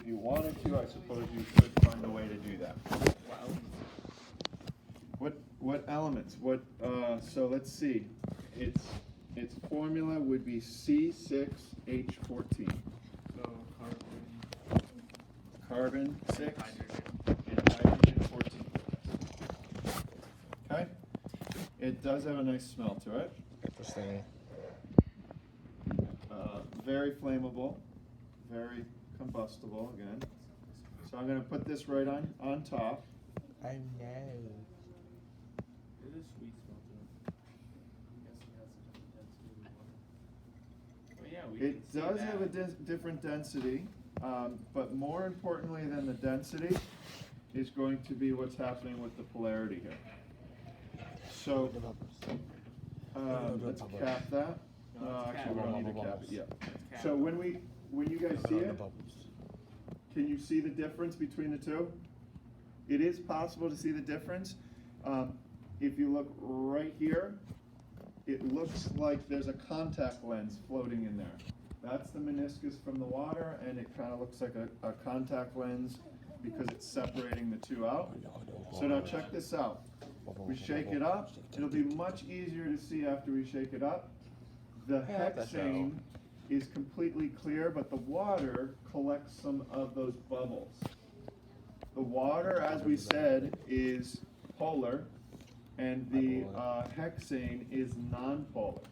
If you wanted to, I suppose you could find a way to do that. What elements? So let's see. Its formula would be C6H14. So Carbon 6 hydrogen. and hydrogen 14. Okay? It does have a nice smell to it. Interesting. Very flammable, very combustible again. So I'm going to put this right on top. I know. It is sweet smell to it. I'm guessing that's a different density of water. But yeah, we It can see does have a that. different density, but more importantly than the density is going to be what's happening with the polarity here. So let's cap that. No, No, it's actually, we cap. don't need to cap it yet. It's cap. So when you guys see it, can you see the difference between the two? It is possible to see the difference. If you look right here, it looks like there's a contact lens floating in there. That's the meniscus from the water, and it kind of looks like a contact lens because it's separating the two out. So now check this out. We shake it up. It'll be much easier to see after we shake it up. The hexane is completely clear, but the water collects some of those bubbles. The water, as we said, is polar, and the hexane is nonpolar.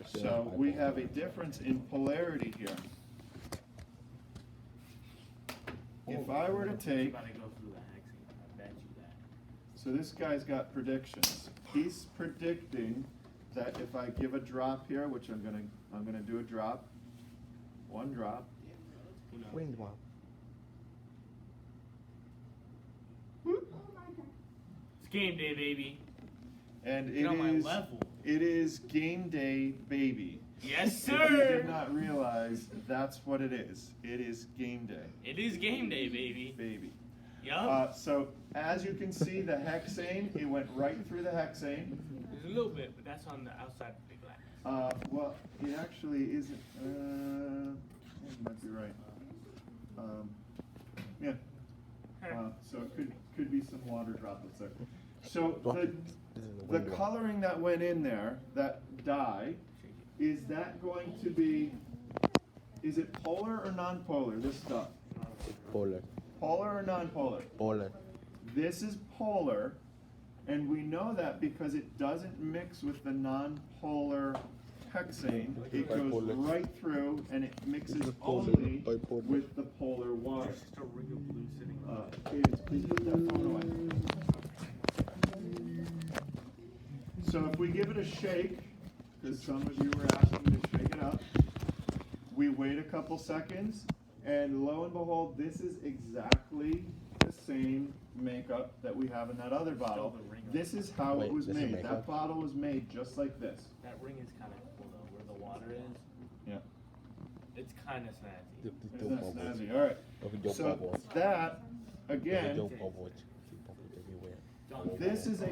So we have a difference in polarity here. If I were to take, About to go through the hexane. I bet you that. so this guy's got predictions. He's predicting that if I give a drop here, which I'm gonna do a drop, one drop, Who knows? Wind one. It's game day, baby. and Get on my it level. is game day, baby. Yes, If you sir. did not realize, that's what it is. It is game day, It is game day, baby. baby. Yup. So as you can see, the hexane, it went right through the hexane. There's a little bit, but that's on the outside of the glass. Well, it actually isn't. You might be right. Yeah. So it could be some water droplets there. So the coloring that went in there, that dye, is that going to be? Is it polar or non-polar? This stuff. Polar. Polar or non-polar? Polar. This is polar, and we know that because it doesn't mix with the non-polar hexane. It goes Bipolar. right through, and it mixes Bipolar. only Bipolar. with the polar water. There's just a ring of blue sitting on Cadence, please put that phone away. So if we give it a shake, because some of you were asking to shake it up, we wait a couple seconds, and lo and behold, this is exactly the same makeup that we have in that other bottle. This is how it Wait, was this is made. makeup? That bottle was made just like this. That ring is kind of cool though, where the water is. Yeah. It's kind of snazzy. Isn't that snazzy? All right. So that, again, this is a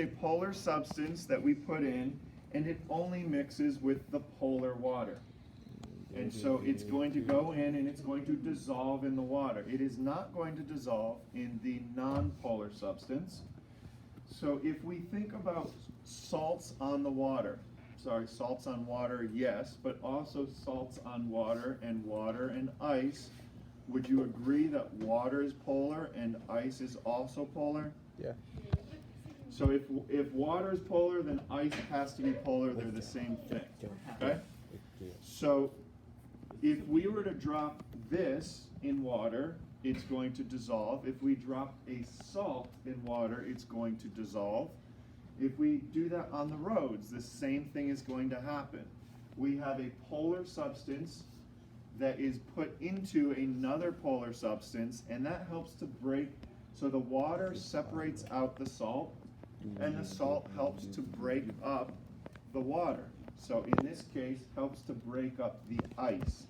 polar substance that we put in, and it only mixes with the polar water. And so it's going to go in and it's going to dissolve in the water. It is not going to dissolve in the non-polar substance. So if we think about salts on the water, salts on water, yes, but also salts on water and ice, would you agree that water is polar and ice is also polar? Yeah. So if water is polar, then ice has to be polar. They're the same thing. Okay? So if we were to drop this in water, it's going to dissolve. If we drop a salt in water, it's going to dissolve. If we do that on the roads, the same thing is going to happen. We have a polar substance that is put into another polar substance, and that helps to break. So the water separates out the salt, and the salt helps to break up the water. So in this case, helps to break up the ice.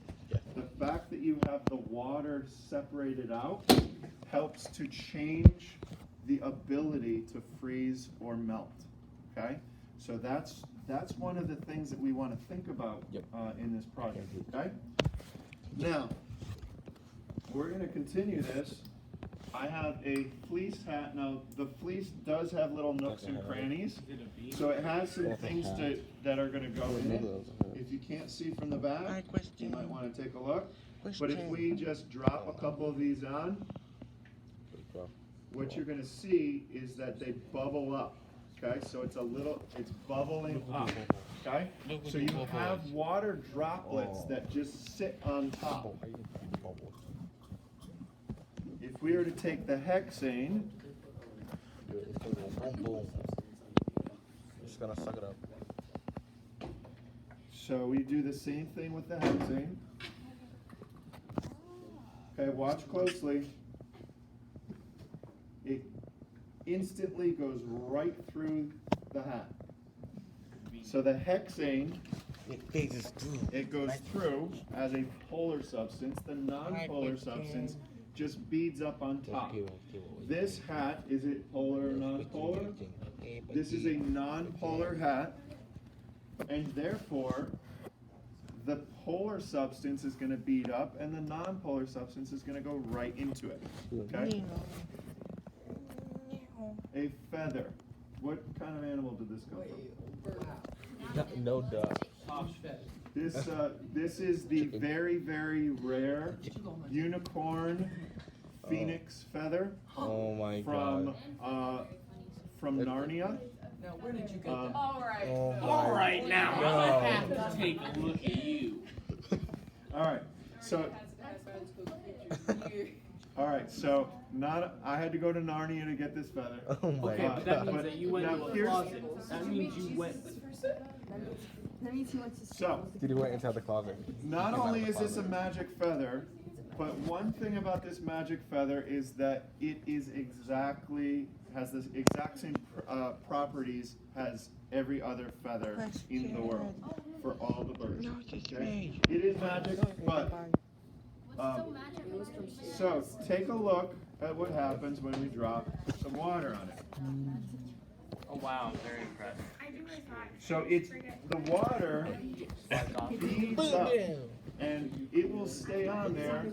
The fact that you have the water separated out helps to change the ability to freeze or melt. Okay? So that's one of the things that we want to think about in this project. Okay? Now, we're gonna continue this. I have a fleece hat. Now, the fleece does have little nooks and crannies, Is it a bean? so it has some things that are gonna go in it. If you can't see from the back, Hi, you question. might wanna take a look. But if Question. we just drop a couple of these on, what you're gonna see is that they bubble up, okay? So it's it's bubbling up, okay? So you have water droplets that just sit on top. If we were to take the hexane, Boom, boom. Just gonna suck it up. so we do the same thing with the hexane. Okay, watch closely. It instantly goes right through the hat. So the hexane, it goes through as a polar substance. The non-polar substance just beads up on top. This hat, is it polar or non-polar? This is a non-polar hat, and therefore, the polar substance is going to bead up, and the non-polar substance is going to go right into it. Okay? A feather. What kind of animal did this come from? No duh. This is the very, very rare unicorn phoenix feather Oh my from god. from Narnia. Now, where did you get that? All right. Oh All my right, now No. I have to take a look at you. All right, so I had to go to Narnia to get this feather. Oh my Okay, but god. that means that you went Now to a here's- closet. That means you went. That means he wants to. So Did he went inside the closet? not only is this a magic feather, but one thing about this magic feather is that it is has the exact same properties as every other feather in the world for all the birds. Okay? It is magic, but so take a look at what happens when we drop some water on it. Oh wow, I'm very impressed. So it's the water beads up, and it will stay on there.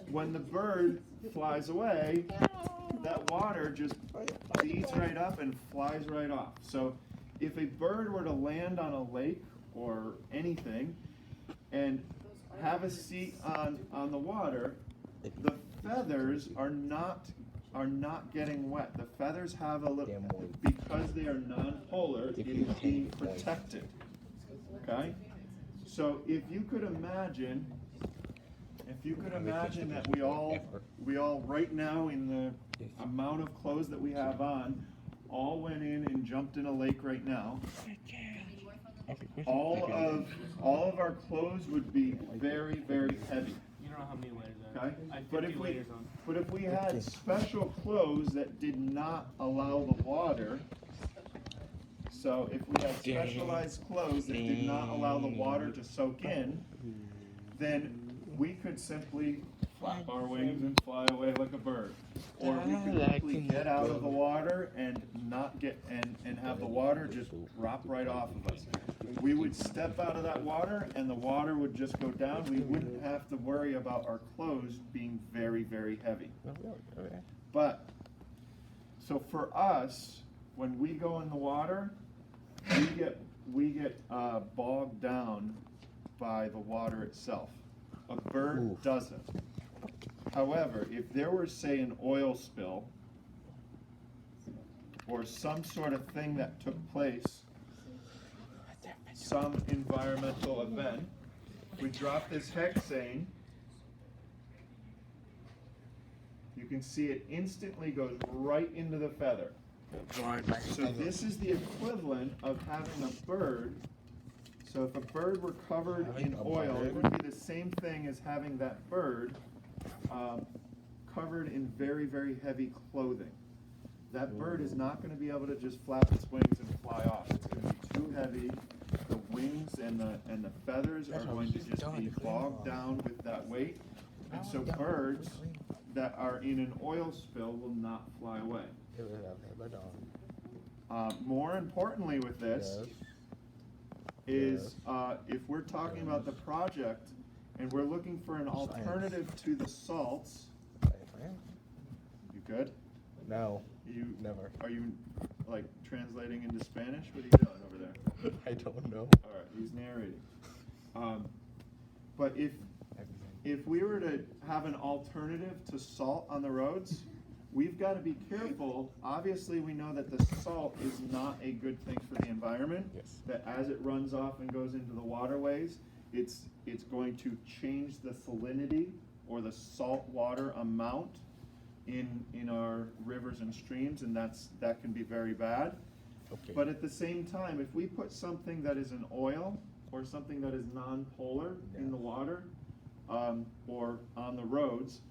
When the bird flies away, that water just beads right up and flies right off. So if a bird were to land on a lake or anything and have a seat on the water, the feathers are not getting wet. The feathers have a little, because they are non-polar, it is being protected. Okay? So if you could imagine that we all right now, in the amount of clothes that we have on, all went in and jumped in a lake right now, all of our clothes would be very, very heavy. You don't know how many layers there are. Okay? I have But 50 if layers on. But if we had special clothes that did not allow the water, so if we had specialized clothes that did not allow the water to soak in, then we could simply flap our wings and fly away like a bird. Or we could simply get out of the water and not get and have the water just drop right off of us. We would step out of that water and the water would just go down. We wouldn't have to worry about our clothes being very, very heavy. But, so for us, when we go in the water, we get bogged down by the water itself. A bird doesn't. However, if there were, say, an oil spill or some sort of thing that took place, some environmental event, we drop this hexane, you can see it instantly goes right into the feather. So this is the equivalent of having a bird. So if a bird were covered in oil, it would be the same thing as having that bird covered in very, very heavy clothing. That bird is not going to be able to just flap its wings and fly off. It's going to be too heavy. The wings and the feathers are going to just be bogged down with that weight. And so birds that are in an oil spill will not fly away. More importantly with this is if we're talking about the project and we're looking for an Science. alternative to the salts. You good? No, You never. Are you like translating into Spanish? What are you doing over there? I don't know. All right, he's narrating. But if Everything. we were to have an alternative to salt on the roads, we've got to be careful. Obviously, we know that the salt is not a good thing for the environment. Yes. That as it runs off and goes into the waterways, it's going to change the salinity or the salt water amount in our rivers and streams, and that can be very bad. Okay. But at the same time, if we put something that is an oil or something that is non-polar in the water, or on the roads,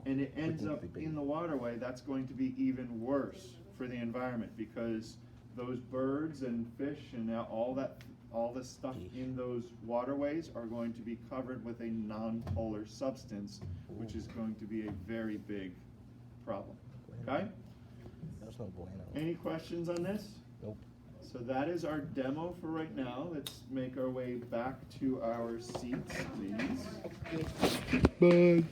and it ends up in the waterway, that's going to be even worse for the environment, because those birds and fish and all the stuff in those waterways are going to be covered with a non-polar substance, which is going to be a very big problem. Okay? There's no bueno. Any questions on this? Nope. So that is our demo for right now. Let's make our way back to our seats, please. Bye.